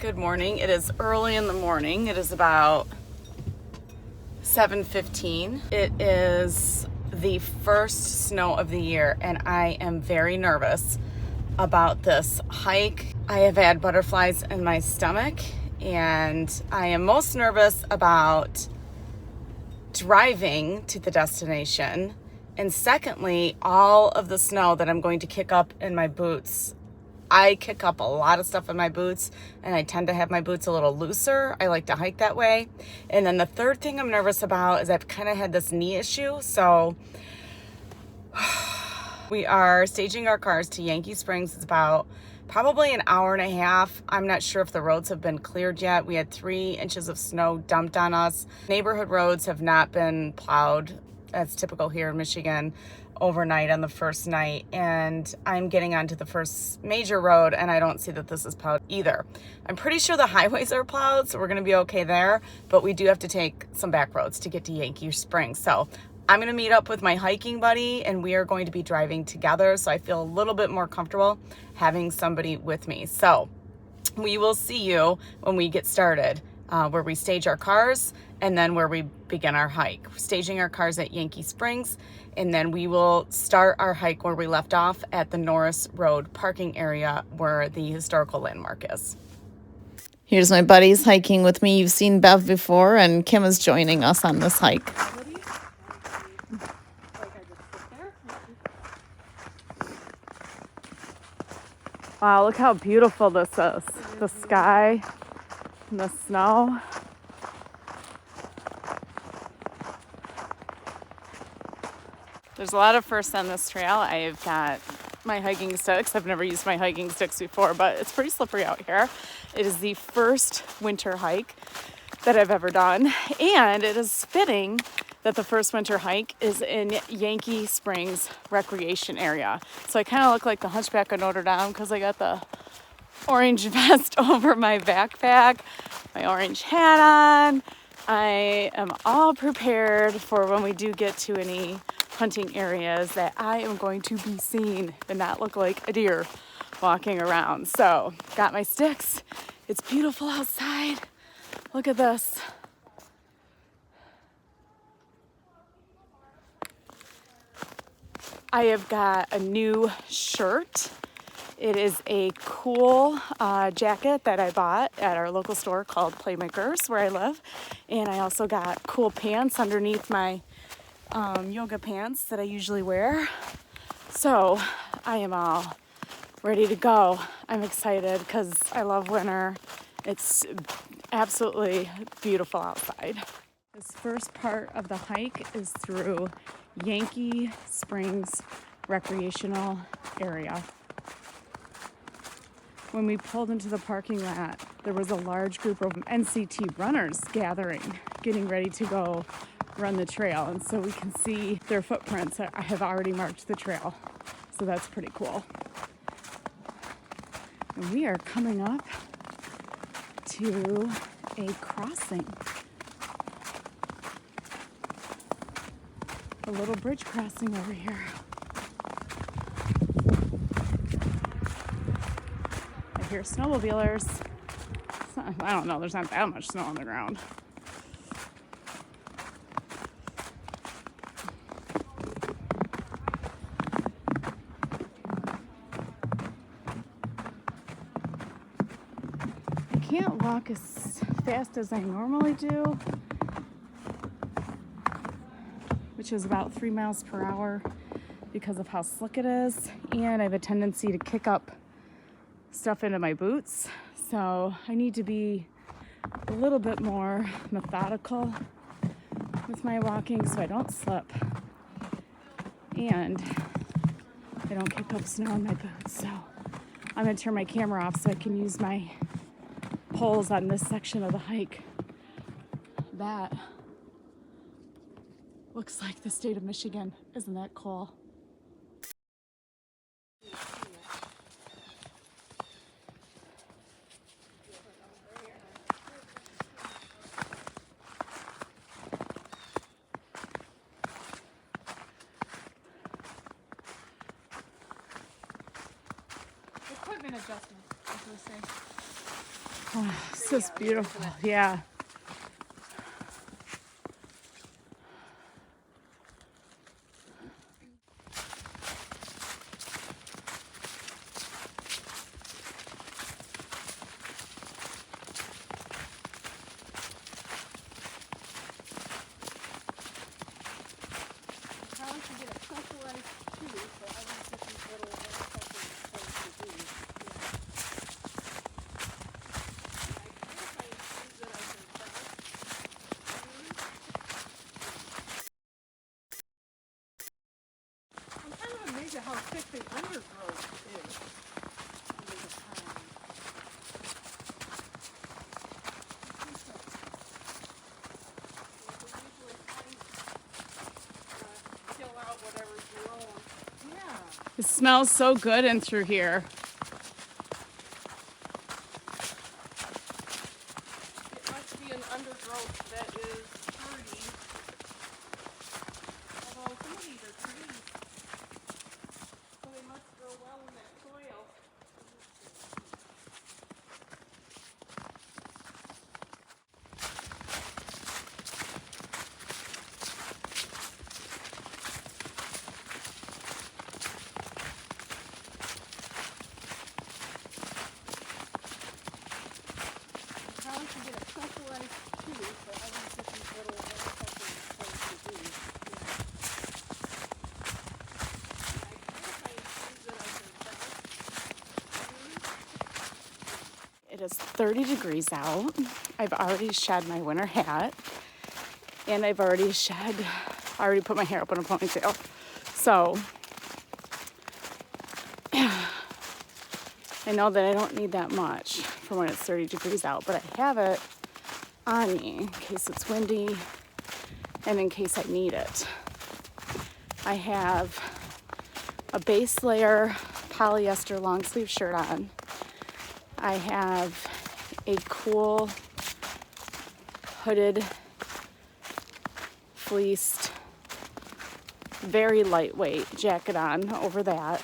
Good morning. It is early in the morning. It is about 7:15. It is the first snow of the year, and I am very nervous about this hike. I have had butterflies in my stomach, and I am most nervous about driving to the destination. And secondly, all of the snow that I'm going to kick up in my boots. I kick up a lot of stuff in my boots, and I tend to have my boots a little looser. I like to hike that way. And then the third thing I'm nervous about is I've kind of had this knee issue. So we are staging our cars to Yankee Springs. It's about probably an hour and a half. I'm not sure if the roads have been cleared yet. We had 3 inches of snow dumped on us. Neighborhood roads have not been plowed. That's typical here in Michigan. Overnight on the first night, and I'm getting onto the first major road, and I don't see that this is plowed either. I'm pretty sure the highways are plowed, so we're going to be okay there, but we do have to take some back roads to get to Yankee Springs. So I'm going to meet up with my hiking buddy, and we are going to be driving together, so I feel a little bit more comfortable having somebody with me. So we will see you when we get started, where we stage our cars and then where we begin our hike. We're staging our cars at Yankee Springs, and then we will start our hike where we left off at the Norris Road parking area where the historical landmark is. Here's my buddies hiking with me. You've seen Bev before, and Kim is joining us on this hike. Wow, look how beautiful this is. The sky and the snow. There's a lot of firsts on this trail. I've got my hiking sticks. I've never used my hiking sticks before, but it's pretty slippery out here. It is the first winter hike that I've ever done, and it is fitting that the first winter hike is in Yankee Springs recreation area. So I kind of look like the Hunchback of Notre Dame because I got the orange vest over my backpack, my orange hat on. I am all prepared for when we do get to any hunting areas that I am going to be seen and not look like a deer walking around. So got my sticks. It's beautiful outside. Look at this. I have got a new shirt. It is a cool jacket that I bought at our local store called Playmakers where I live. And I also got cool pants underneath my yoga pants that I usually wear. So I am all ready to go. I'm excited because I love winter. It's absolutely beautiful outside. This first part of the hike is through Yankee Springs recreational area. When we pulled into the parking lot, there was a large group of NCT runners gathering, getting ready to go run the trail. And so we can see their footprints. I have already marked the trail. So that's pretty cool. And we are coming up to a crossing. A little bridge crossing over here. I hear snowmobilers. I don't know, there's not that much snow on the ground. I can't walk as fast as I normally do, which is about 3 miles per hour because of how slick it is. And I have a tendency to kick up stuff into my boots. So I need to be a little bit more methodical with my walking so I don't slip and I don't kick up snow in my boots. So I'm gonna turn my camera off so I can use my poles on this section of the hike. That looks like the state of Michigan. Isn't that cool? Equipment adjustment, as we say. Oh, this is beautiful. Yeah. How thick the undergrowth is. Kill out whatever's grown. Yeah. It smells so good in through here. It must be an undergrowth that is hardy. Although some of these are trees. So they must grow well in that soil. Probably should get a specialized tree for every different little things to do. It is 30 degrees out. I've already shed my winter hat, and I've already put my hair up in a ponytail. So I know that I don't need that much for when it's 30 degrees out, but I have it on me in case it's windy and in case I need it. I have a base layer polyester long sleeve shirt on. I have a cool hooded, fleeced, very lightweight jacket on over that.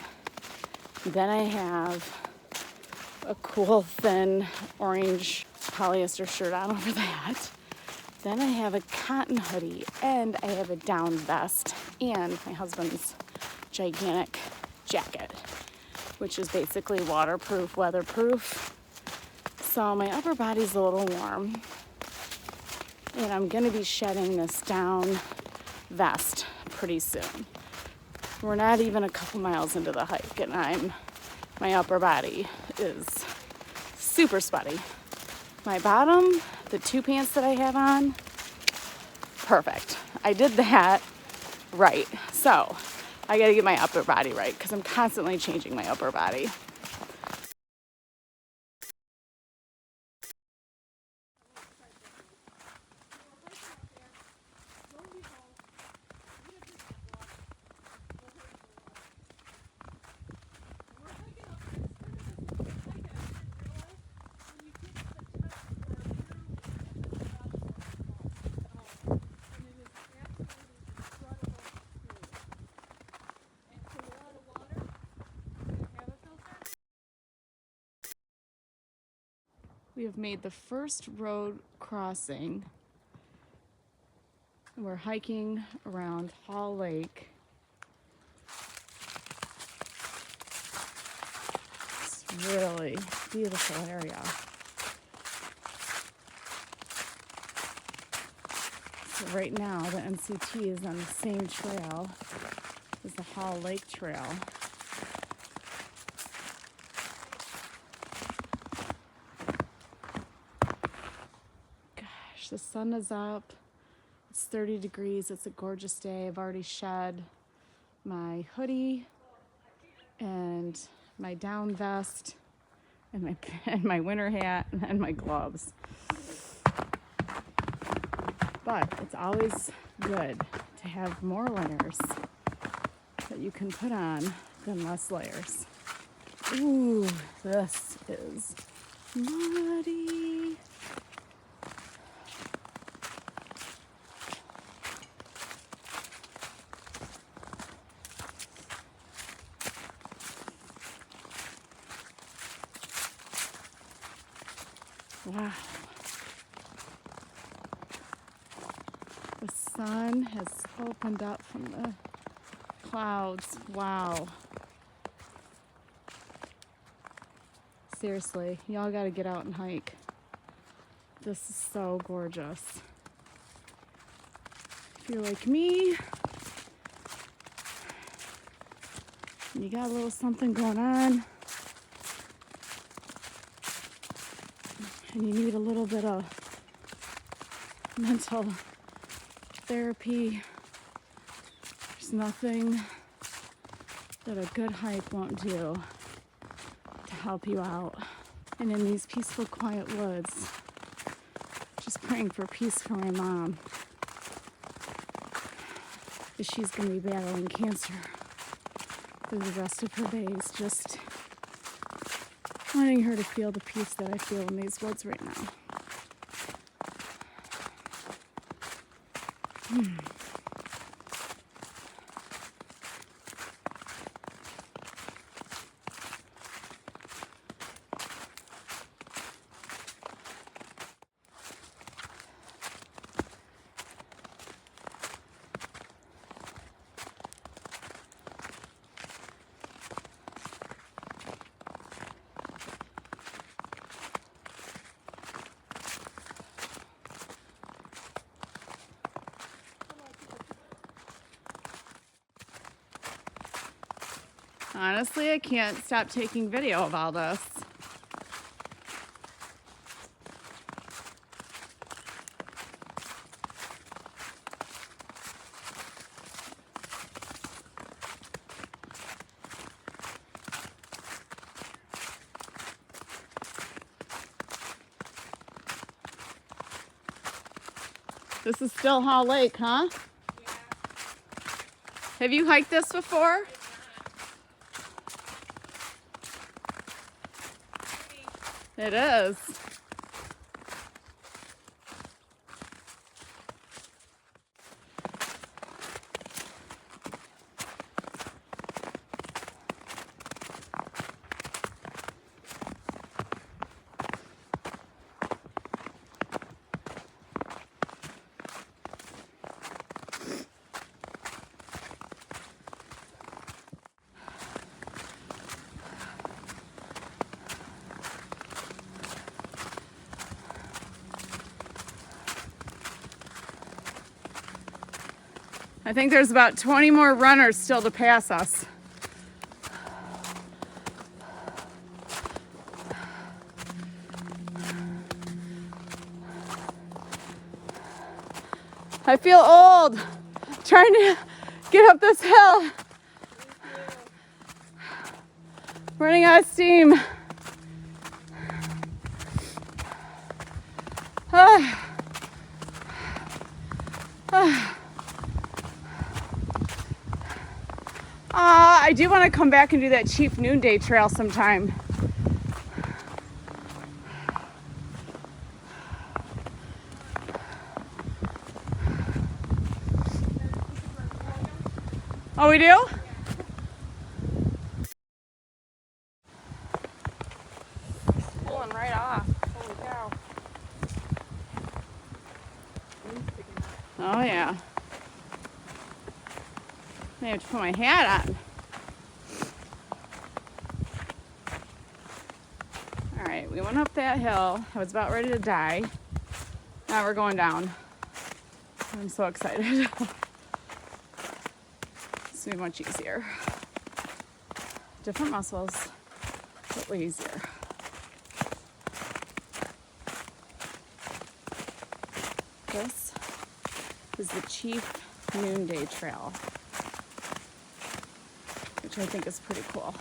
Then I have a cool thin orange polyester shirt on over that. Then I have a cotton hoodie, and I have a down vest and my husband's gigantic jacket, which is basically waterproof, weatherproof. So my upper body's a little warm, and I'm gonna be shedding this down vest pretty soon. We're not even a couple miles into the hike, and my upper body is super sweaty. My bottom, the two pants that I have on, perfect. I did that right. So I gotta get my upper body right because I'm constantly changing my upper body. We have made the first road crossing. We're hiking around Hall Lake. It's a really beautiful area. So right now the NCT is on the same trail as the Hall Lake Trail. The sun is up. It's 30 degrees. It's a gorgeous day. I've already shed my hoodie and my down vest and my winter hat and my gloves. But it's always good to have more layers that you can put on than less layers. Ooh, this is muddy. Wow. The sun has opened up from the clouds. Wow. Seriously, y'all gotta get out and hike. This is so gorgeous. If you're like me, and you got a little something going on, and you need a little bit of mental therapy, there's nothing that a good hike won't do to help you out. And in these peaceful, quiet woods, just praying for peace for my mom, because she's going to be battling cancer for the rest of her days. Just wanting her to feel the peace that I feel in these woods right now. Honestly, I can't stop taking video of all this. This is still Hall Lake, huh? Yeah. Have you hiked this before? It is. I think there's about 20 more runners still to pass us. I feel old trying to get up this hill. Running out of steam. I do want to come back and do that Chief Noonday Trail sometime. Oh, we do? Pulling right off. Holy cow. Oh, yeah. I have to put my hat on. All right, we went up that hill. I was about ready to die. Now we're going down. I'm so excited. It's gonna be much easier. Different muscles, but way easier. This is the Chief Noonday Trail, which I think is pretty cool.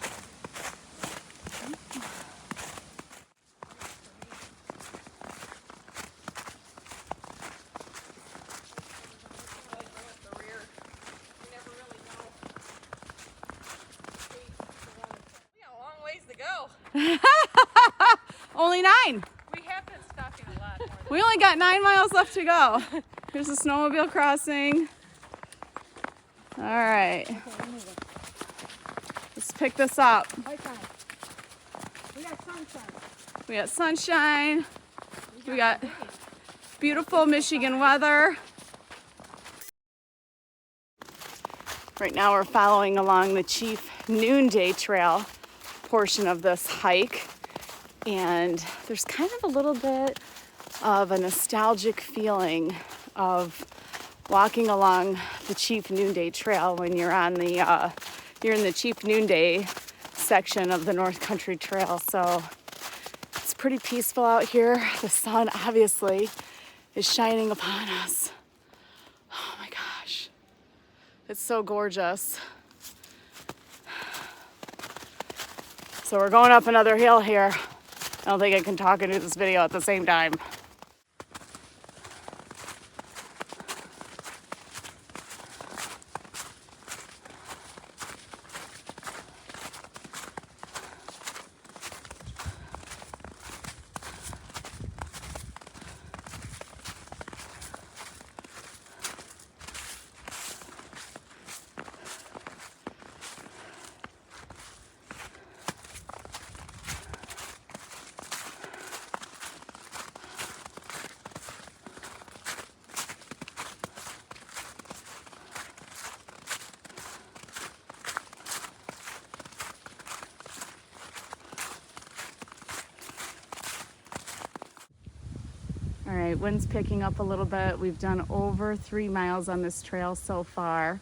Only 9. We have been stopping a lot more. We only got 9 miles left to go. Here's a snowmobile crossing. All right. Let's pick this up. We got sunshine. We got sunshine. got beautiful Michigan weather. Right now we're following along the Chief Noonday Trail portion of this hike. And there's kind of a little bit of a nostalgic feeling of walking along the Chief Noonday Trail when you're on the you're in the Chief Noonday section of the North Country Trail. So it's pretty peaceful out here. The sun obviously is shining upon us. Oh my gosh, it's so gorgeous. So we're going up another hill here. I don't think I can talk and do this video at the same time. All right, wind's picking up a little bit. We've done over 3 miles on this trail so far.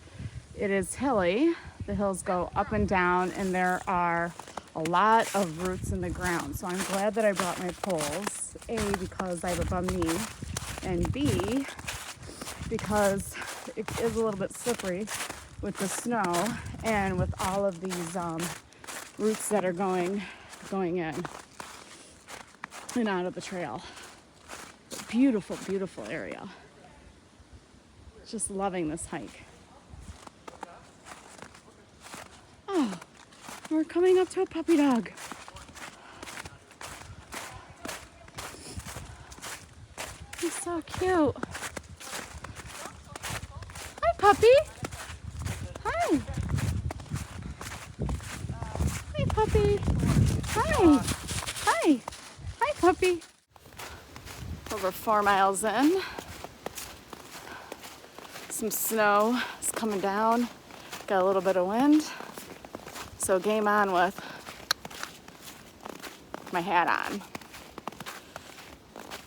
It is hilly. The hills go up and down, and there are a lot of roots in the ground. So I'm glad that I brought my poles. A, because I have a bum knee, and B, because it is a little bit slippery with the snow and with all of these roots that are going in and out of the trail. Beautiful, beautiful area. Just loving this hike. Oh, we're coming up to a puppy dog. He's so cute. Hi, puppy. Hi. Hi, puppy. Hi. Hi. Hi, puppy. Over 4 miles in. Some snow is coming down. Got a little bit of wind. So game on with my hat on.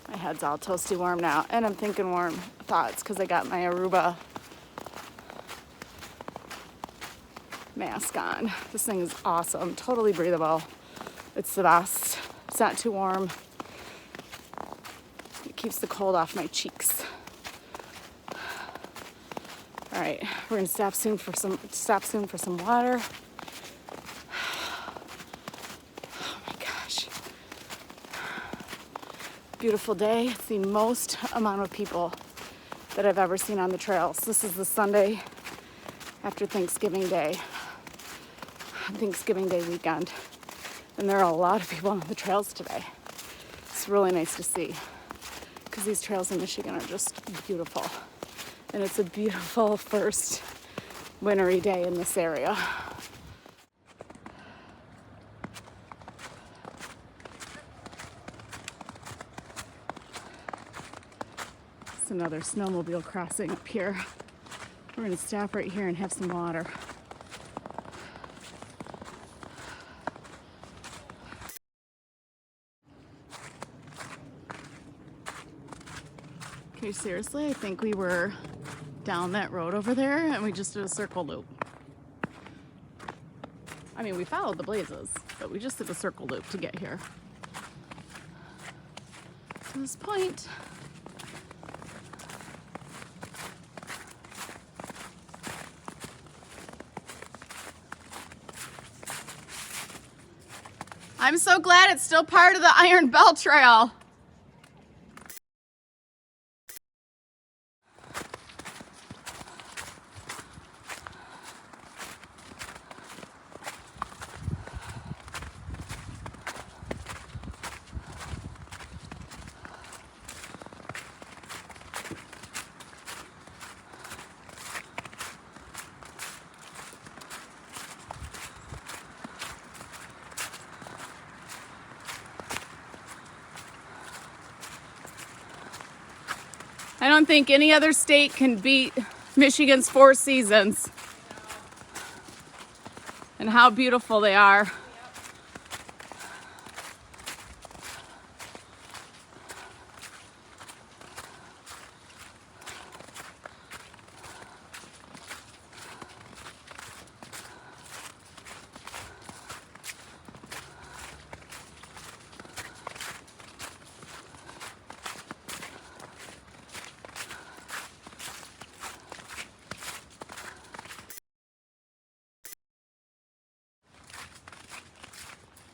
My head's all toasty warm now. And I'm thinking warm thoughts because I got my Aruba mask on. This thing is awesome. Totally breathable. It's the best. It's not too warm. Keeps the cold off my cheeks. All right, we're gonna stop soon for some water. Oh my gosh. Beautiful day. It's the most amount of people that I've ever seen on the trails. This is the Sunday after Thanksgiving Day weekend. And there are a lot of people on the trails today. It's really nice to see. Because these trails in Michigan are just beautiful. And it's a beautiful first wintry day in this area. It's another snowmobile crossing up here. We're going to stop right here and have some water. Okay, seriously, I think we were down that road over there and we just did a circle loop. I mean, we followed the blazes, but we just did a circle loop to get here. To this point. I'm so glad it's still part of the Iron Bell Trail. I don't think any other state can beat Michigan's 4 seasons and how beautiful they are.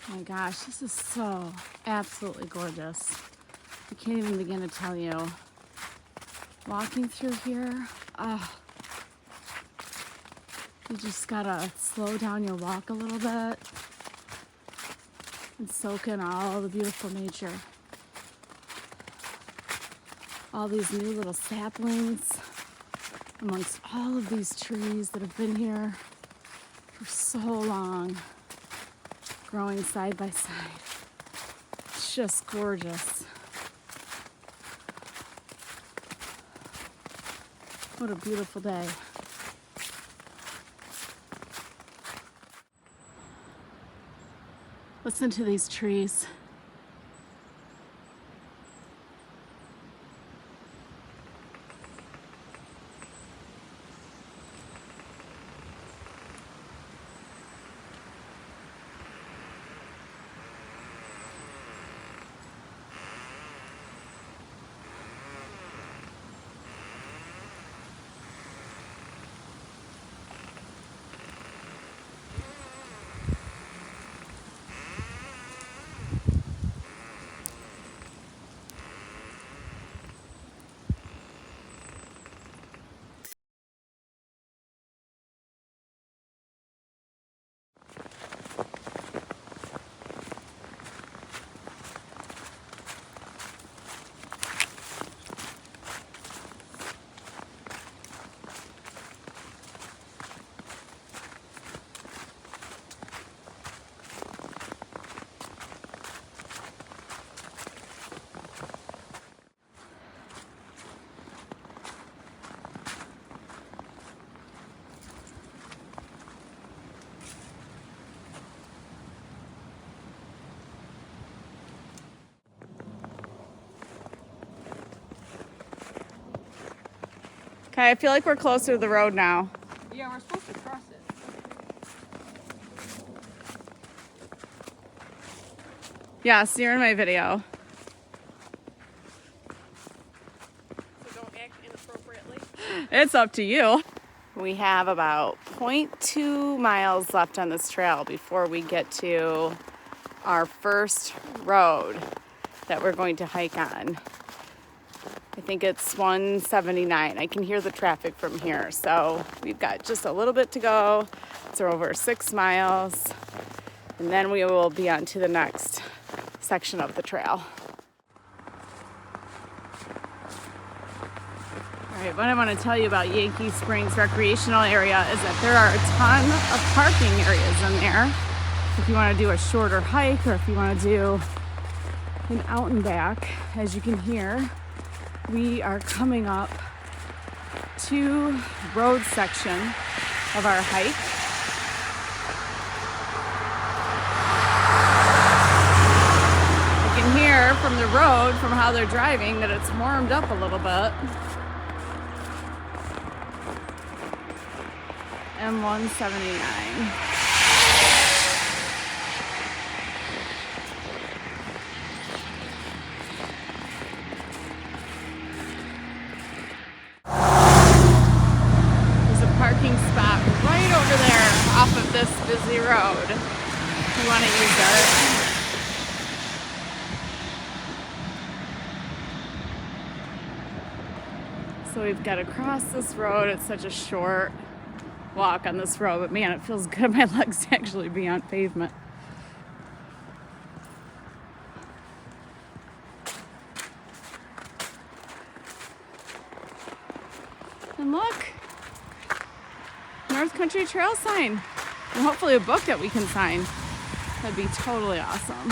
Oh my gosh, this is so absolutely gorgeous. I can't even begin to tell you. Walking through here, you just gotta slow down your walk a little bit and soak in all the beautiful nature. All these new little saplings amongst all of these trees that have been here for so long, growing side by side. It's just gorgeous. What a beautiful day. Listen to these trees. Okay, I feel like we're closer to the road now. Yeah, we're supposed to cross it. Yes, you're in my video. So don't act inappropriately. It's up to you. We have about 0.2 miles left on this trail before we get to our first road that we're going to hike on. I think it's 179. I can hear the traffic from here. So we've got just a little bit to go. It's over 6 miles. And then we will be on to the next section of the trail. All right, what I want to tell you about Yankee Springs recreational area is that there are a ton of parking areas in there. If you want to do a shorter hike or if you want to do an out and back, as you can hear, we are coming up to road section of our hike. You can hear from the road, from how they're driving, that it's warmed up a little bit. M179. Parking spot right over there off of this busy road. If you want to use it. So we've got to cross this road. It's such a short walk on this road, but man, it feels good. My legs actually be on pavement. And look. North Country Trail sign, and hopefully a book that we can sign. That'd be totally awesome.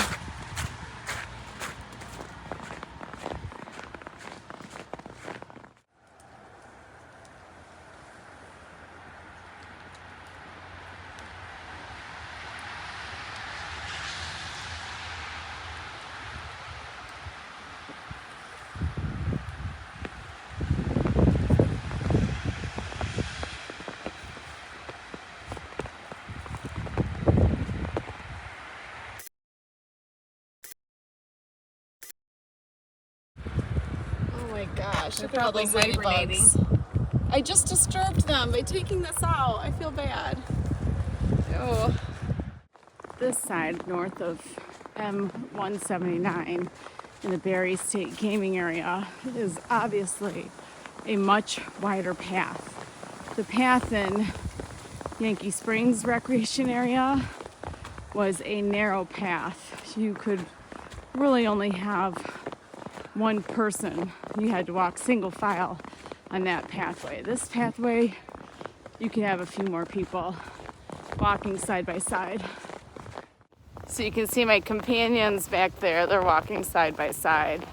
my gosh, They're look at all probably those ladybugs. I just disturbed them by taking this out. I feel bad. Oh. This side, north of M179 in the Barry State Gaming Area, is obviously a much wider path. The path in Yankee Springs Recreation Area was a narrow path. You could really only have one person. You had to walk single file on that pathway. This pathway, you can have a few more people walking side by side. So you can see my companions back there. They're walking side by side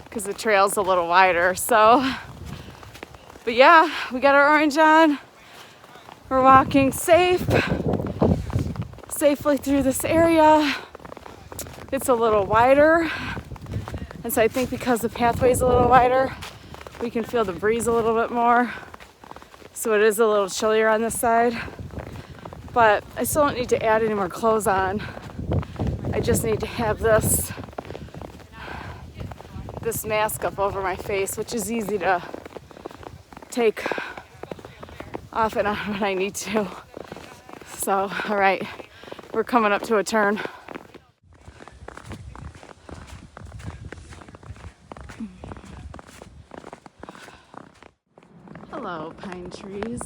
because the trail's a little wider. So, but yeah, we got our orange on. We're walking safely through this area. It's a little wider. And so I think because the pathway's a little wider, we can feel the breeze a little bit more. So it is a little chillier on this side. But I still don't need to add any more clothes on. I just need to have this mask up over my face, which is easy to take off and on when I need to. So, all right, we're coming up to a turn. Hello, pine trees.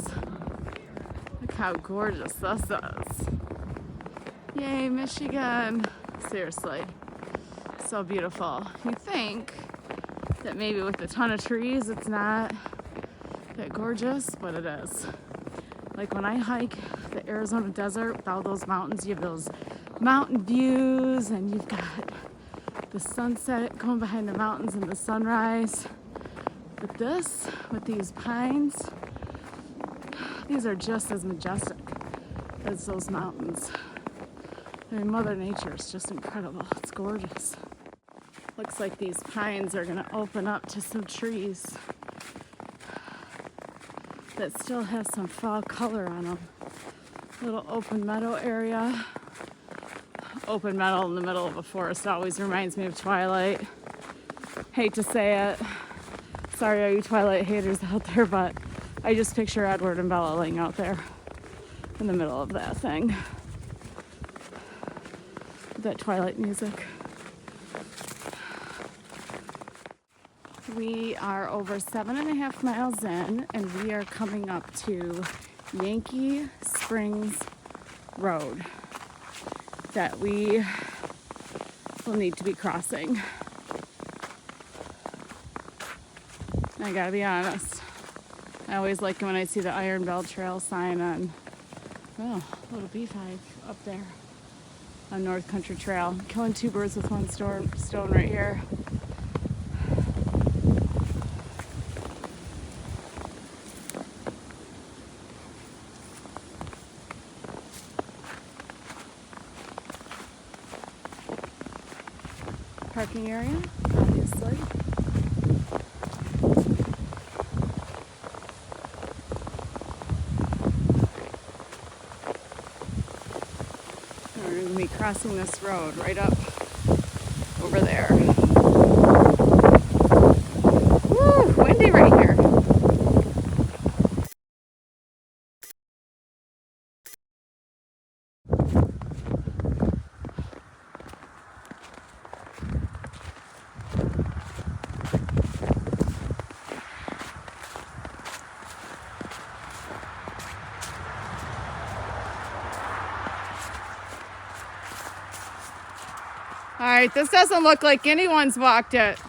Look how gorgeous this is. Yay, Michigan. Seriously, so beautiful. You think that maybe with a ton of trees it's not that gorgeous, but it is. Like when I hike the Arizona desert with all those mountains, you have those mountain views and you've got the sunset going behind the mountains and the sunrise. But this, with these pines, these are just as majestic as those mountains. I mean, Mother Nature is just incredible. It's gorgeous. Looks like these pines are gonna open up to some trees that still have some fall color on them. Little open meadow area. Open meadow in the middle of a forest always reminds me of Twilight. Hate to say it. Sorry, all you Twilight haters out there, but I just picture Edward and Bella laying out there in the middle of that thing. That Twilight music. We are over 7.5 miles in, and we are coming up to Yankee Springs Road that we will need to be crossing. I gotta be honest, I always like it when I see the Iron Bell Trail sign on, oh, little beef hike up there on North Country Trail. Killing two birds with one stone right here. Parking area, obviously. We're going to be crossing this road right up over there. Woo, windy right here. All right, this doesn't look like anyone's walked it.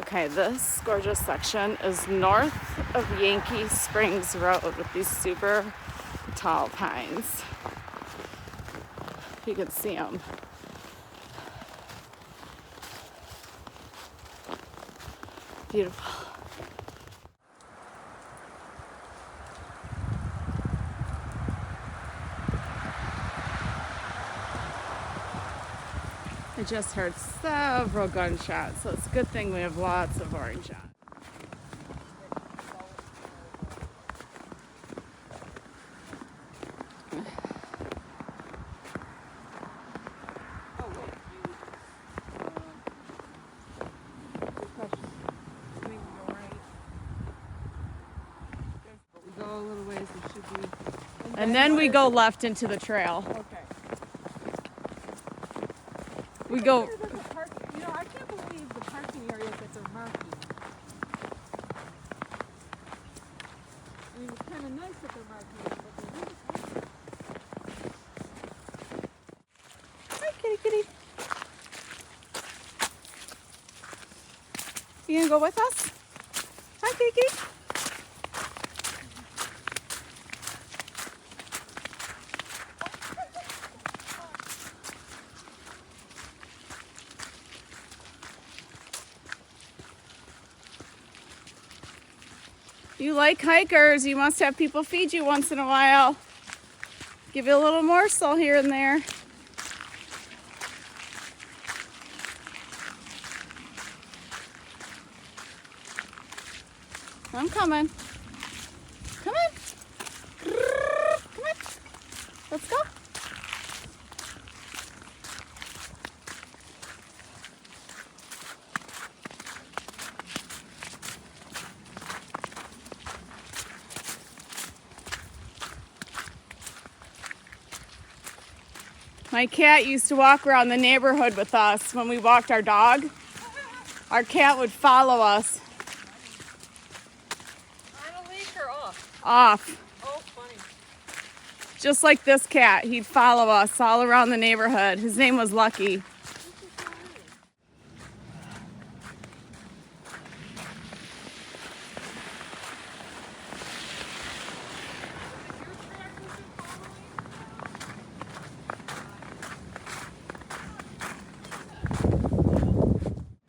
Okay, this gorgeous section is north of Yankee Springs Road with these super tall pines. You can see them. Beautiful. I just heard several gunshots, so it's a good thing we have lots of orange on. We go a little ways, it should be. And then we go left into the trail. Okay. We go. You know, I can't believe the parking area that they're marking. I mean, it's kind of nice that they're marking it, but they're really. Hi, kitty, kitty. You gonna go with us? Hi, kitty, kitty. You like hikers. You must have people feed you once in a while. Give you a little morsel here and there. I'm coming. Come on. Come on. Let's go. My cat used to walk around the neighborhood with us when we walked our dog. Our cat would follow us. On a leash or off? Off. Oh, funny. Just like this cat. He'd follow us all around the neighborhood. His name was Lucky.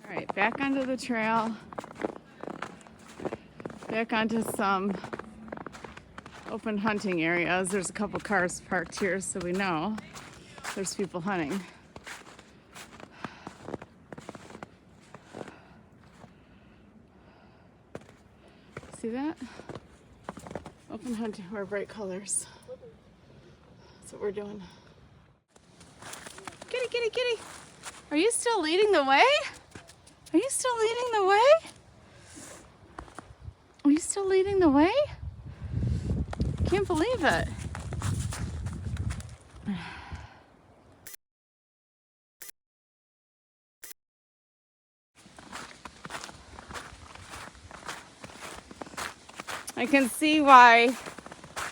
All right, back onto the trail. Back onto some open hunting areas. There's a couple cars parked here, so we know there's people hunting. See that? Open hunting, wear bright colors. That's what we're doing. Kitty, kitty, kitty. Are you still leading the way? Are you still leading the way? Are you still leading the way? Can't believe it. I can see why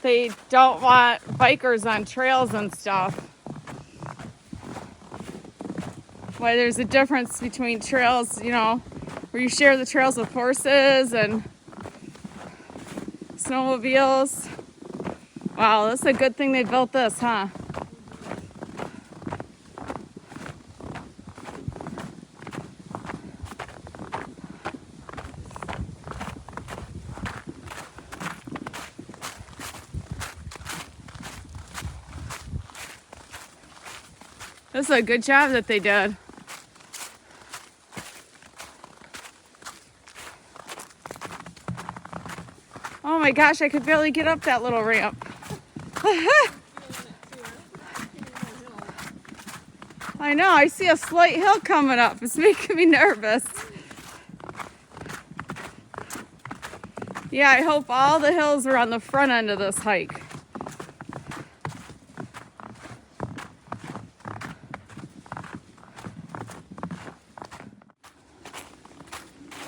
they don't want bikers on trails and stuff. Why there's a difference between trails, you know, where you share the trails with horses and snowmobiles. Wow, that's a good thing they built this, huh? That's a good job that they did. Oh my gosh, I could barely get up that little ramp. I know, I see a slight hill coming up. It's making me nervous. Yeah, I hope all the hills are on the front end of this hike.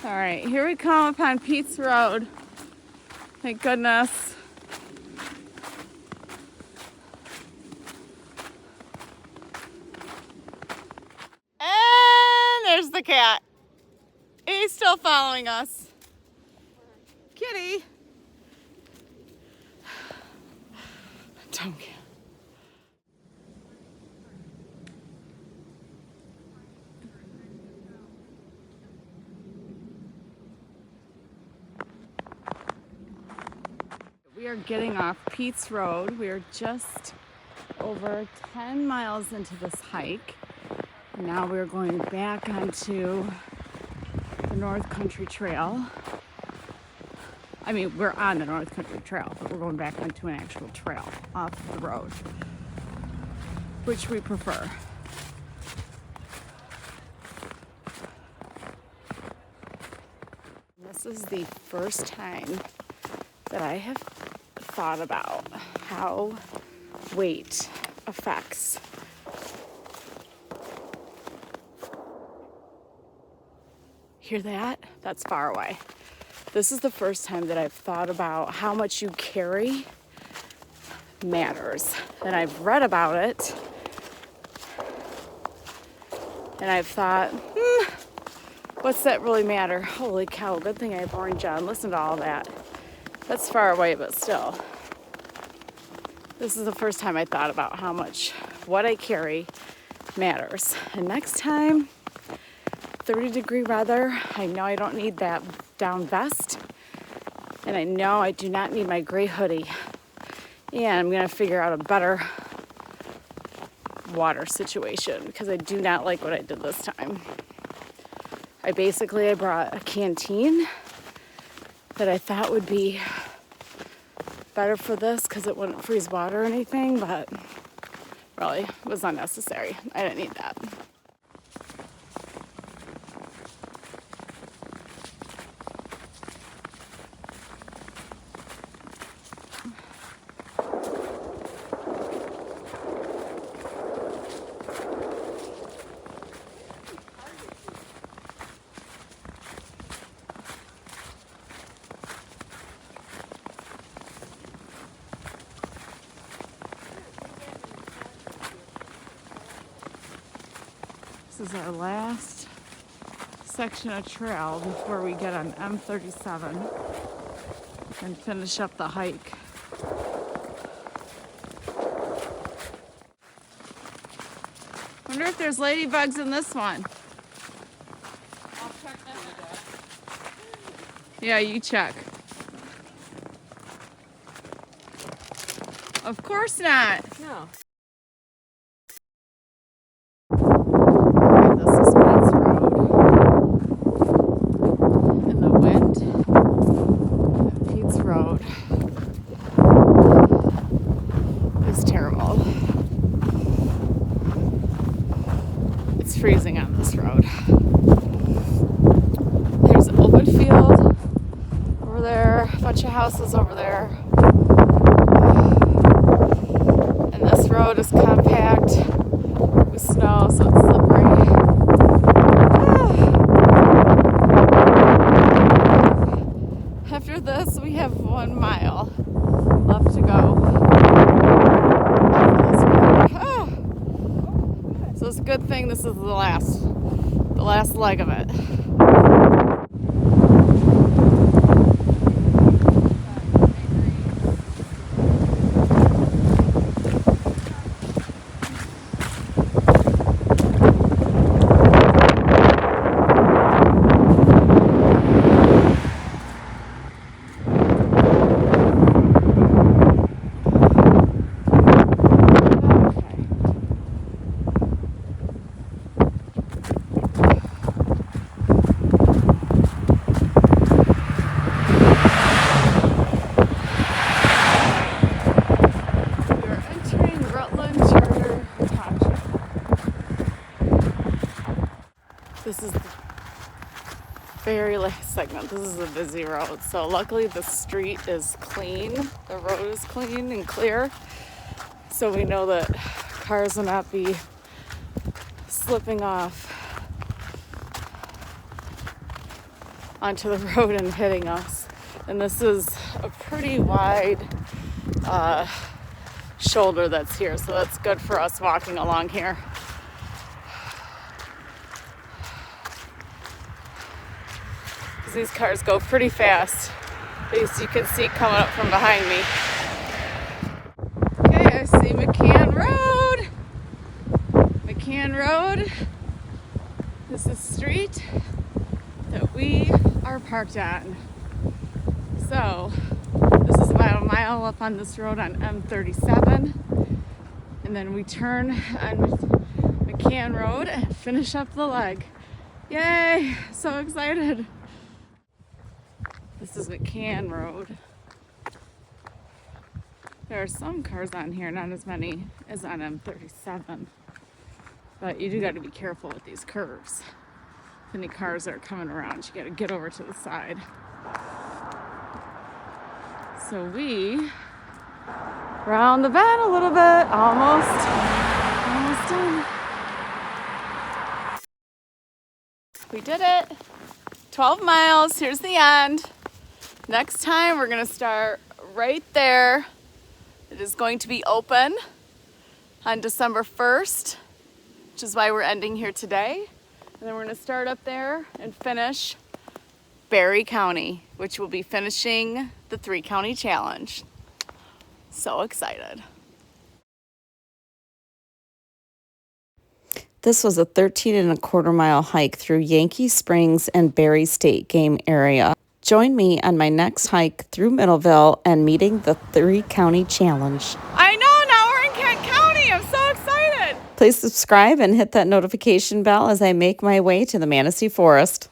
All right, here we come upon Pete's Road. Thank goodness. And there's the cat. He's still following us. Kitty. Don't get. We are getting off Pete's Road. We are just over 10 miles into this hike. Now we're going back onto the North Country Trail. I mean, we're on the North Country Trail, but we're going back onto an actual trail off the road, which we prefer. This is the first time that I have thought about how weight affects Hear that? That's far away. This is the first time that I've thought about how much you carry matters. And I've read about it. And I've thought, what's that really matter? Holy cow, good thing I have orange on. Listen to all that. That's far away, but still. This is the first time I thought about how much what I carry matters. And next time, 30-degree weather, I know I don't need that down vest. And I know I do not need my gray hoodie. And I'm gonna figure out a better water situation because I do not like what I did this time. I brought a canteen that I thought would be better for this because it wouldn't freeze water or anything, but really it was unnecessary. I didn't need that. This is our last section of trail before we get on M37 and finish up the hike. Wonder if there's ladybugs in this one. I'll check that. Yeah, you check. Of course not. No. This is Pete's Road. And the wind at Pete's Road is terrible. It's freezing on this road. There's an open field over there, a bunch of houses over there. And this road is compact with snow, so it's slippery. After this, we have 1 mile left to go. So it's a good thing this is the last leg of it. This is the very last segment. This is a busy road. So luckily the street is clean. The road is clean and clear. So we know that cars will not be slipping off onto the road and hitting us. And this is a pretty wide shoulder that's here. So that's good for us walking along here. These cars go pretty fast, as you can see coming up from behind me. Okay, I see McCann Road. McCann Road is the street that we are parked on. So, this is about a mile up on this road on M37. And then we turn on McCann Road and finish up the leg. Yay, so excited. This is McCann Road. There are some cars on here, not as many as on M37. But you do got to be careful with these curves. If any cars are coming around, you got to get over to the side. So we round the bend a little bit, almost done. We did it. 12 miles, here's the end. Next time we're gonna start right there. It is going to be open on December 1st, which is why we're ending here today. And then we're gonna start up there and finish Barry County, which will be finishing the 3-county challenge. So excited. This was a 13.25 mile hike through Yankee Springs and Barry State Game area. Join me on my next hike through Middleville and meeting the 3-county challenge. I know, now we're in Kent County. I'm so excited. Please subscribe and hit that notification bell as I make my way to the Manistee Forest.